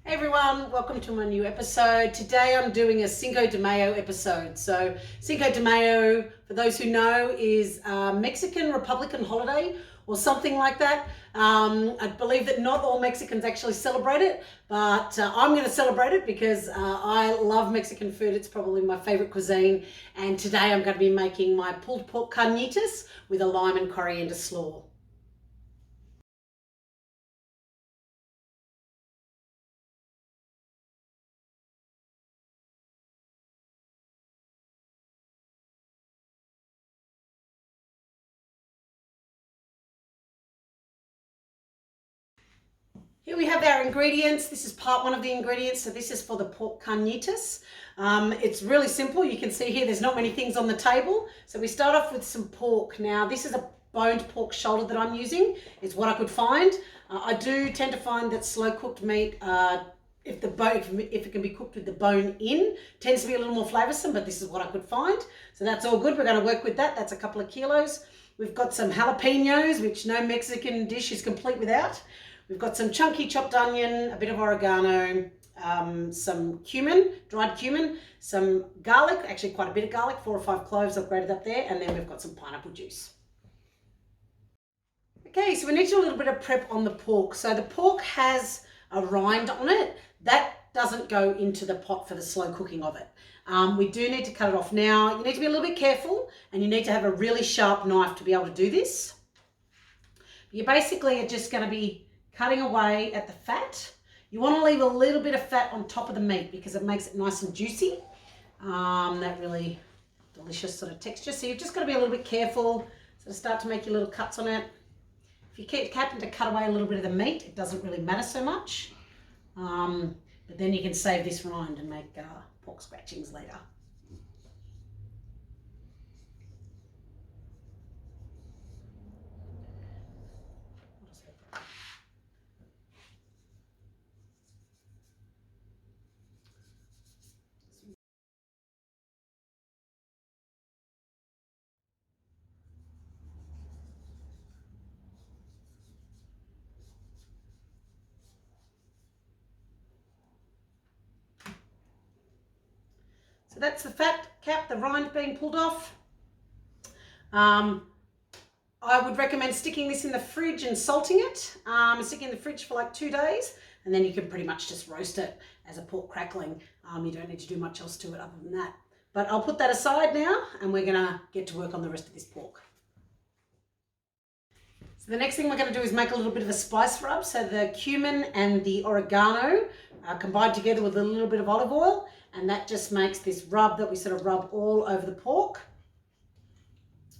Hey everyone, welcome to my new episode. Today I'm doing a Cinco de Mayo episode. So Cinco de Mayo, for those who know, is a Mexican Republican holiday or something like that. I believe that not all Mexicans actually celebrate it, but I'm going to celebrate it because I love Mexican food. It's probably my favorite cuisine. And today I'm going to be making my pulled pork carnitas with a lime and coriander slaw. Here we have our ingredients. This is part one of the ingredients. So this is for the pork carnitas. It's really simple. You can see here there's not many things on the table. So we start off with some pork. Now this is a boned pork shoulder that I'm using. It's what I could find. I do tend to find that slow cooked meat, if it can be cooked with the bone in, tends to be a little more flavoursome, but this is what I could find. So that's all good. We're going to work with that. That's a couple of kilos. We've got some jalapenos, which no Mexican dish is complete without. We've got some chunky chopped onion, a bit of oregano, some cumin, dried cumin, some garlic, actually quite a bit of garlic, 4 or 5 cloves I've grated up there, and then we've got some pineapple juice. Okay, so we need to do a little bit of prep on the pork. So the pork has a rind on it. That doesn't go into the pot for the slow cooking of it. We do need to cut it off. Now, you need to be a little bit careful, and you need to have a really sharp knife to be able to do this. You basically are just going to be cutting away at the fat. You want to leave a little bit of fat on top of the meat because it makes it nice and juicy. That really delicious sort of texture. So you've just got to be a little bit careful. So start to make your little cuts on it. If you happen to cut away a little bit of the meat, it doesn't really matter so much. But then you can save this rind and make pork scratchings later. So that's the fat cap, the rind being pulled off. I would recommend sticking this in the fridge and salting it. Sticking it in the fridge for like 2 days, and then you can pretty much just roast it as a pork crackling. You don't need to do much else to it other than that. But I'll put that aside now, and we're gonna get to work on the rest of this pork. So the next thing we're going to do is make a little bit of a spice rub. So the cumin and the oregano are combined together with a little bit of olive oil, and that just makes this rub that we sort of rub all over the pork. So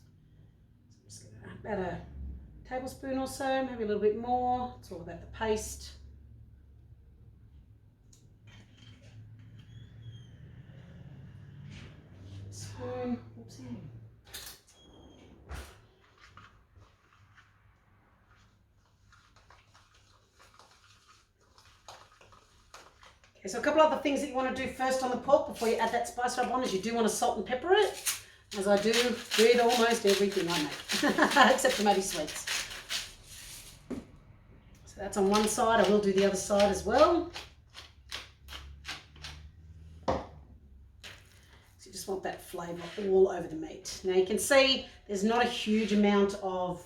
I'm just going to add about a tablespoon or so, maybe a little bit more. It's all about the paste. Spoon. Oopsie. So a couple other things that you want to do first on the pork before you add that spice rub on is you do want to salt and pepper it, as I do with almost everything I make, except for maybe sweets. So that's on one side. I will do the other side as well. So you just want that flavour all over the meat. Now you can see there's not a huge amount of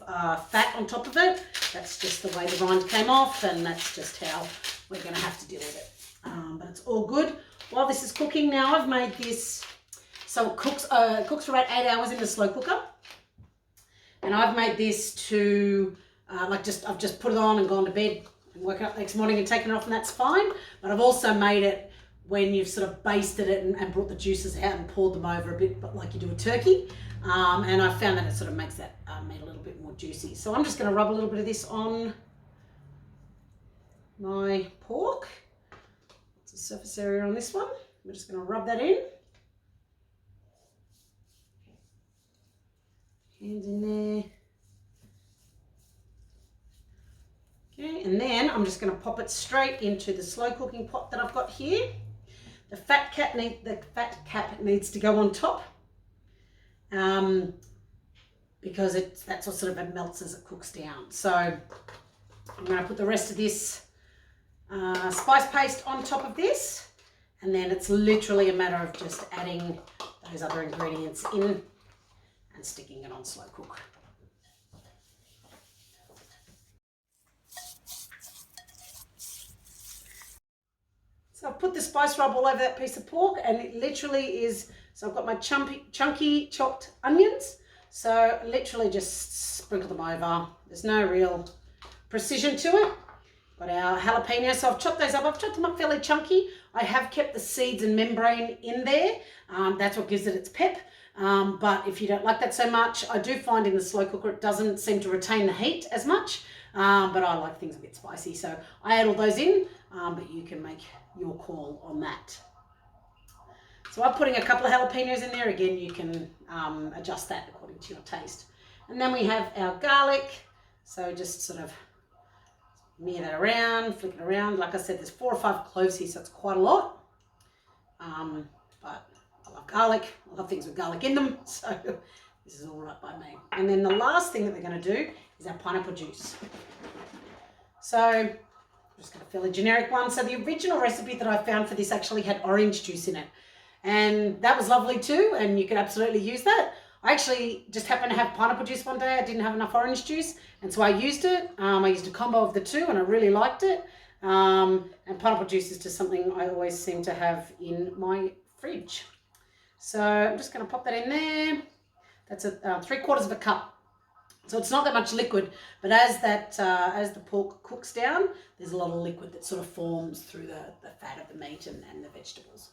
fat on top of it. That's just the way the rind came off, and that's just how we're going to have to deal with it. But it's all good. While this is cooking now, I've made this, so it cooks for about 8 hours in the slow cooker. And I've made this to, I've just put it on and gone to bed and woken up next morning and taken it off, and that's fine. But I've also made it when you've sort of basted it and brought the juices out and poured them over a bit, but like you do a turkey. And I found that it sort of makes that meat a little bit more juicy. So I'm just going to rub a little bit of this on my pork. Surface area on this one. We're just going to rub that in. Hands in there. Okay, and then I'm just going to pop it straight into the slow cooking pot that I've got here. The fat cap needs to go on top, because that's what sort of it melts as it cooks down. So I'm going to put the rest of this spice paste on top of this. And then it's literally a matter of just adding those other ingredients in and sticking it on slow cook. So I've put the spice rub all over that piece of pork, and it literally is, so I've got my chunky chopped onions. So literally just sprinkle them over. There's no real precision to it. Got our jalapenos, so I've chopped those up. I've chopped them up fairly chunky. I have kept the seeds and membrane in there. That's what gives it its pep. But if you don't like that so much, I do find in the slow cooker it doesn't seem to retain the heat as much. But I like things a bit spicy, so I add all those in, but you can make your call on that. So I'm putting a couple of jalapenos in there. Again, you can adjust that according to your taste. And then we have our garlic. So just sort of smear that around, flick it around. Like I said, there's 4 or 5 cloves here, so it's quite a lot. But I love garlic. I love things with garlic in them, so this is all right by me. And then the last thing that we're going to do is our pineapple juice. So I'm just going to fill a generic one. So the original recipe that I found for this actually had orange juice in it. And that was lovely too, and you could absolutely use that. I actually just happened to have pineapple juice one day. I didn't have enough orange juice, and so I used it. I used a combo of the two, and I really liked it. And pineapple juice is just something I always seem to have in my fridge. So I'm just going to pop that in there. That's a 3/4 of a cup. So it's not that much liquid, but as the pork cooks down, there's a lot of liquid that sort of forms through the fat of the meat and the vegetables.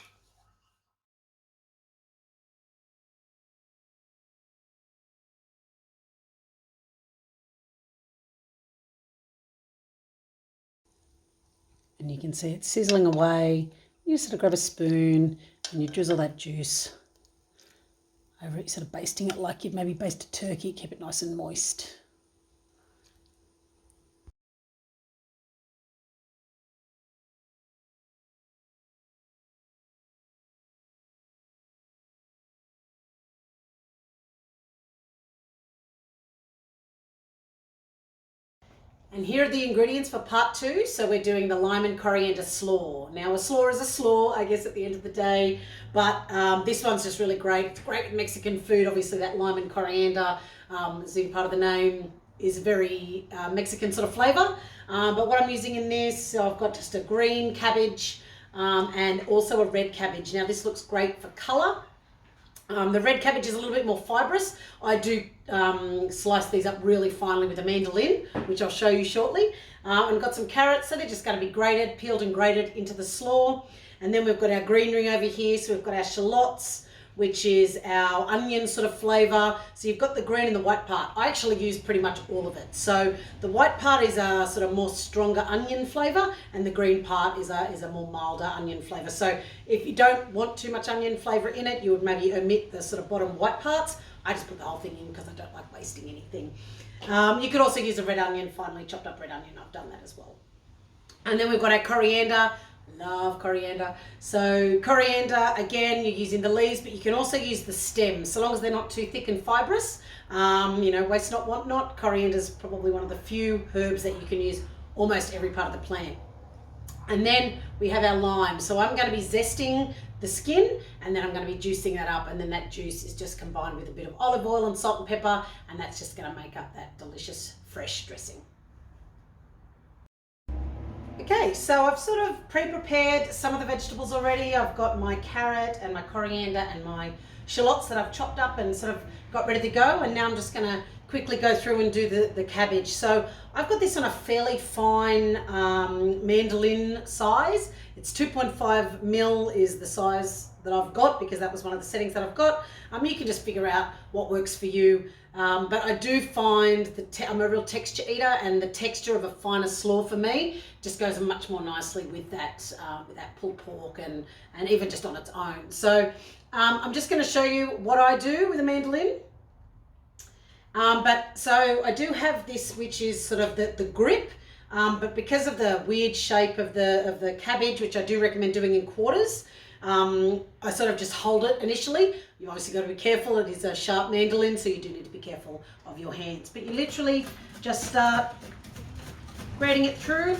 And you can see it sizzling away. You sort of grab a spoon and you drizzle that juice over it, sort of basting it like you'd maybe baste a turkey, keep it nice and moist. And here are the ingredients for part 2. So we're doing the lime and coriander slaw. Now a slaw is a slaw, I guess, at the end of the day, but this one's just really great. It's great with Mexican food. Obviously that lime and coriander, as in part of the name, is very Mexican sort of flavour. But what I'm using in this, so I've got just a green cabbage and also a red cabbage. Now this looks great for colour. The red cabbage is a little bit more fibrous. I do slice these up really finely with a mandolin, which I'll show you shortly. And got some carrots, so they're just going to be grated, peeled and grated into the slaw. And then we've got our greenery over here, so we've got our shallots, which is our onion sort of flavour. So you've got the green and the white part. I actually use pretty much all of it. So the white part is a sort of more stronger onion flavour, and the green part is a more milder onion flavour. So if you don't want too much onion flavour in it, you would maybe omit the sort of bottom white parts. I just put the whole thing in because I don't like wasting anything. You could also use a red onion, finely chopped up red onion. I've done that as well. And then we've got our coriander. Love coriander. So coriander, again, you're using the leaves, but you can also use the stems, so long as they're not too thick and fibrous. You know, waste not, want not. Coriander is probably one of the few herbs that you can use almost every part of the plant. And then we have our lime. So I'm going to be zesting the skin, and then I'm going to be juicing that up, and then that juice is just combined with a bit of olive oil and salt and pepper, and that's just going to make up that delicious fresh dressing. Okay, so I've sort of pre-prepared some of the vegetables already. I've got my carrot and my coriander and my shallots that I've chopped up and sort of got ready to go, and now I'm just going to quickly go through and do the cabbage. So I've got this on a fairly fine mandolin size. It's 2.5 mil is the size that I've got, because that was one of the settings that I've got. You can just figure out what works for you. But I do find that I'm a real texture eater, and the texture of a finer slaw for me just goes much more nicely with that pulled pork and even just on its own. So I'm just going to show you what I do with a mandolin. But so I do have this, which is sort of the grip, but because of the weird shape of the cabbage, which I do recommend doing in quarters, I sort of just hold it initially. You obviously got to be careful. It is a sharp mandolin, so you do need to be careful of your hands. But you literally just start grating it through.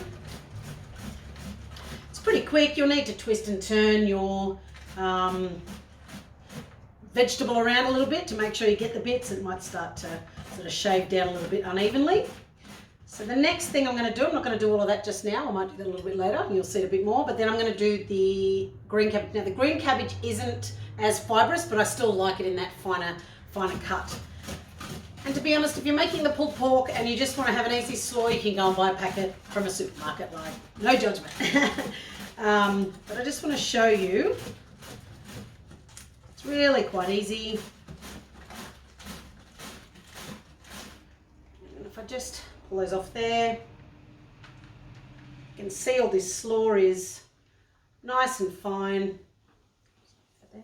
pretty quick. You'll need to twist and turn your vegetable around a little bit to make sure you get the bits. It might start to sort of shave down a little bit unevenly. So the next thing I'm going to do, I'm not going to do all of that just now. I might do that a little bit later. You'll see it a bit more. But then I'm going to do the green cabbage. Now the green cabbage isn't as fibrous, but I still like it in that finer cut. And to be honest, if you're making the pulled pork and you just want to have an easy slaw, you can go and buy a packet from a supermarket. Like, no judgment. But I just want to show you. It's really quite easy. And if I just pull those off there, you can see all this slaw is nice and fine. There.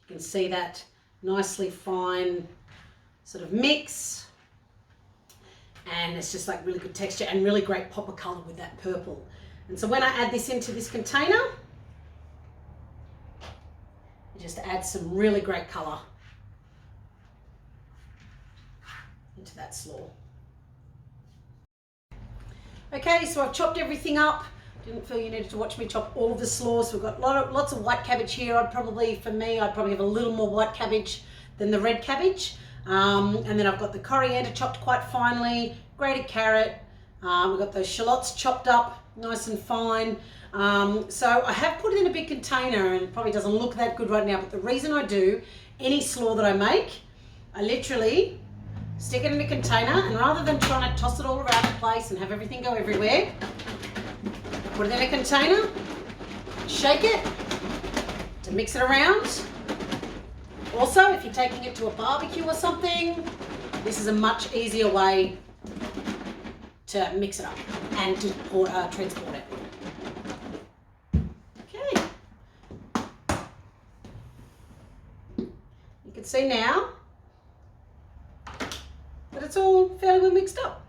You can see that nicely fine sort of mix, and it's just like really good texture and really great pop of colour with that purple. And so when I add this into this container, it just adds some really great colour into that slaw. Okay, so I've chopped everything up. Didn't feel you needed to watch me chop all of the slaws. We've got lots of white cabbage here. I'd probably have a little more white cabbage than the red cabbage. And then I've got the coriander chopped quite finely, grated carrot. We've got those shallots chopped up nice and fine. So I have put it in a big container, and it probably doesn't look that good right now, but the reason I do any slaw that I make, I literally stick it in a container, and rather than trying to toss it all around the place and have everything go everywhere, put it in a container, shake it to mix it around. Also, if you're taking it to a barbecue or something, this is a much easier way to mix it up and to transport it. Okay. You can see now that it's all fairly well mixed up,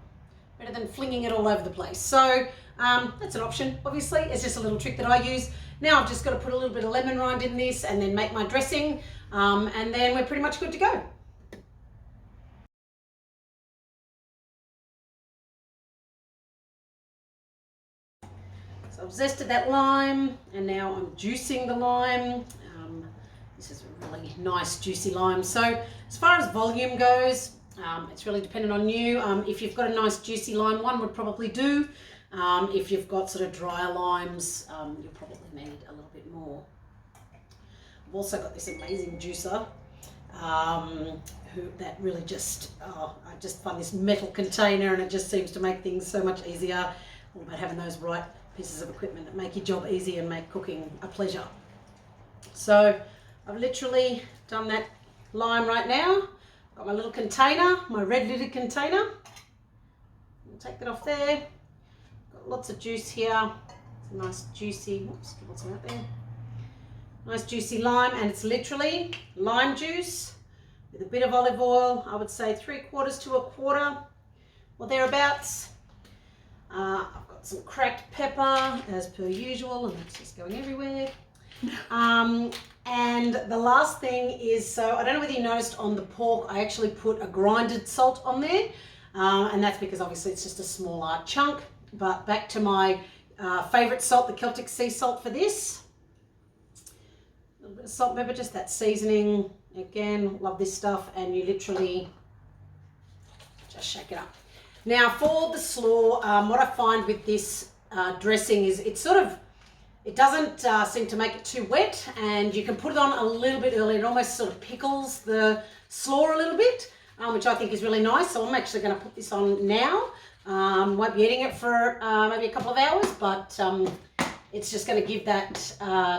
better than flinging it all over the place. So that's an option, obviously. It's just a little trick that I use. Now I've just got to put a little bit of lemon rind in this and then make my dressing, and then we're pretty much good to go. So I've zested that lime, and now I'm juicing the lime. This is a really nice juicy lime. So as far as volume goes, it's really dependent on you. If you've got a nice juicy lime, one would probably do. If you've got sort of drier limes, you'll probably need a little bit more. I've also got this amazing juicer, that really just, I just find this metal container, and it just seems to make things so much easier. All about having those right pieces of equipment that make your job easy and make cooking a pleasure. So I've literally done that lime right now. Got my little container, my red lidded container. I'll take that off there. Got lots of juice here. It's a nice juicy, oops, get some out there. Nice juicy lime, and it's literally lime juice with a bit of olive oil. I would say 3/4 to 1/4 or thereabouts. I've got some cracked pepper as per usual, and it's just going everywhere. And the last thing is, so I don't know whether you noticed on the pork, I actually put a grinded salt on there, and that's because obviously it's just a smaller chunk. But back to my favourite salt, the Celtic sea salt for this. A little bit of salt and pepper, just that seasoning. Again, love this stuff, and you literally just shake it up. Now for the slaw, what I find with this dressing is it doesn't seem to make it too wet, and you can put it on a little bit early. It almost sort of pickles the slaw a little bit, which I think is really nice. So I'm actually going to put this on now. Won't be eating it for maybe a couple of hours, but it's just going to give that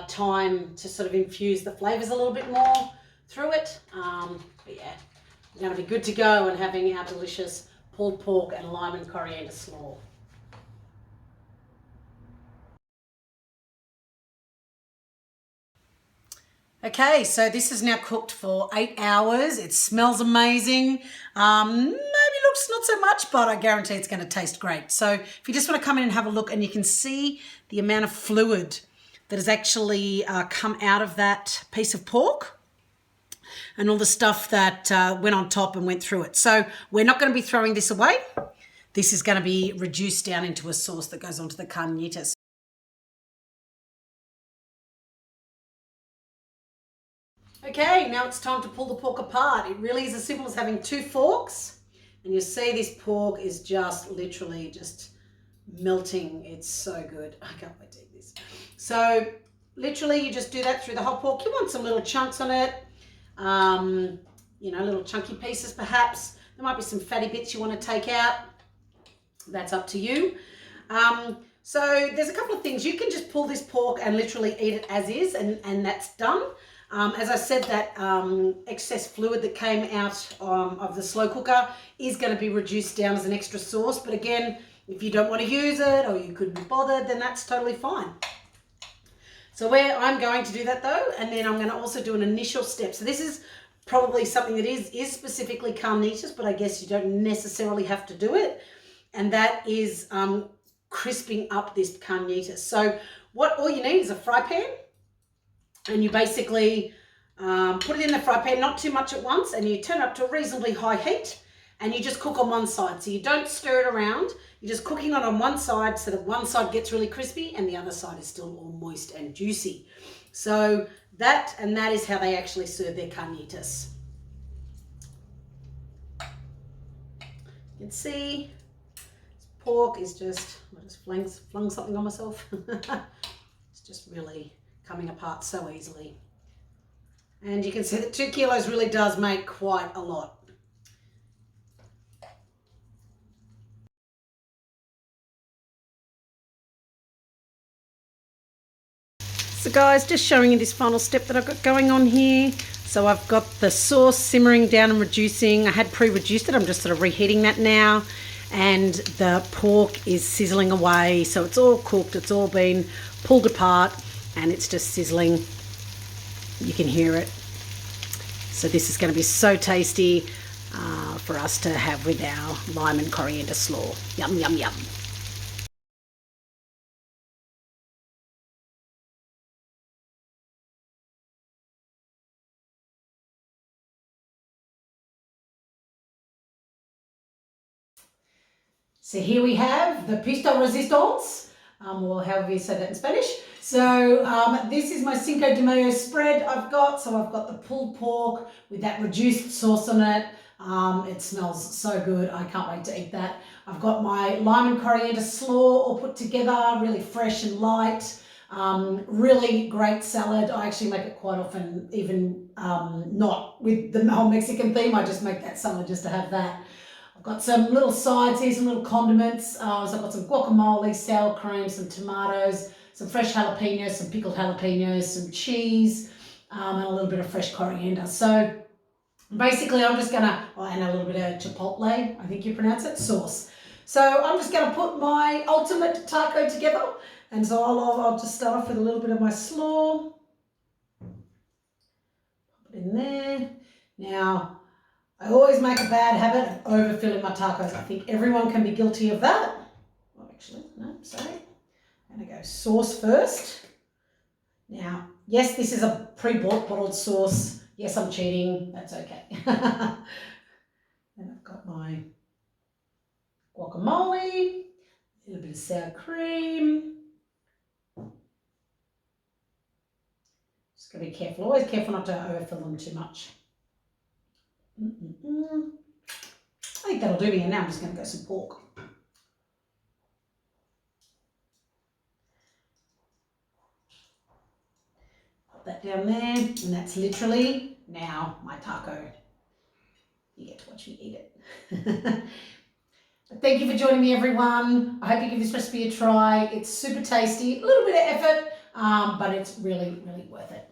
time to sort of infuse the flavours a little bit more through it. But yeah, we're going to be good to go and having our delicious pulled pork and lime and coriander slaw. Okay, so this is now cooked for 8 hours. It smells amazing. Maybe looks not so much, but I guarantee it's going to taste great. So if you just want to come in and have a look, and you can see the amount of fluid that has actually come out of that piece of pork and all the stuff that went on top and went through it. So we're not going to be throwing this away. this is going to be reduced down into a sauce that goes onto the carnitas. Okay, now it's time to pull the pork apart. It really is as simple as having 2 forks, and you see this pork is just literally just melting. It's so good. I can't wait to eat this. So literally you just do that through the whole pork. You want some little chunks on it, you know, little chunky pieces perhaps. There might be some fatty bits you want to take out. That's up to you. So there's a couple of things. You can just pull this pork and literally eat it as is, and that's done. As I said, that excess fluid that came out of the slow cooker is going to be reduced down as an extra sauce. But again, if you don't want to use it or you couldn't be bothered, then that's totally fine. So where I'm going to do that though, and then I'm going to also do an initial step. So this is probably something that is specifically carnitas, but I guess you don't necessarily have to do it. And that is crisping up this carnitas. So all you need is a fry pan, and you basically put it in the fry pan, not too much at once, and you turn it up to a reasonably high heat, and you just cook on one side. So you don't stir it around. You're just cooking it on one side so that one side gets really crispy and the other side is still all moist and juicy. So that is how they actually serve their carnitas. You can see this pork is just, I just flung something on myself. It's just really coming apart so easily. And you can see that 2 kilos really does make quite a lot. So guys, just showing you this final step that I've got going on here. So I've got the sauce simmering down and reducing. I had pre-reduced it. I'm just sort of reheating that now. And the pork is sizzling away. So it's all cooked. It's all been pulled apart and it's just sizzling. You can hear it. So this is going to be so tasty for us to have with our lime and coriander slaw. Yum, yum, yum. So here we have the piece de resistance, or however you say that in Spanish. So this is my Cinco de Mayo spread I've got. So I've got the pulled pork with that reduced sauce on it. It smells so good. I can't wait to eat that. I've got my lime and coriander slaw all put together, really fresh and light. Really great salad. I actually make it quite often, even not with the whole Mexican theme. I just make that salad just to have that. I've got some little sides here, some little condiments. So I've got some guacamole, sour cream, some tomatoes, some fresh jalapenos, some pickled jalapenos, some cheese, and a little bit of fresh coriander. So basically I'm just gonna, and a little bit of chipotle, I think you pronounce it, sauce. So I'm just gonna put my ultimate taco together. And so I'll just start off with a little bit of my slaw. Put it in there. Now, I always make a bad habit of overfilling my tacos. I think everyone can be guilty of that. Oh, actually, no, sorry. I'm going to go sauce first. Now, yes, this is a pre-bought bottled sauce. Yes, I'm cheating. That's okay. Then I've got my guacamole, a little bit of sour cream. Just got to be careful. Always careful not to overfill them too much. I think that'll do me, and now I'm just going to go some pork. Put that down there, and that's literally now my taco. You get to watch me eat it. But thank you for joining me, everyone. I hope you give this recipe a try. It's super tasty, a little bit of effort, but it's really, really worth it.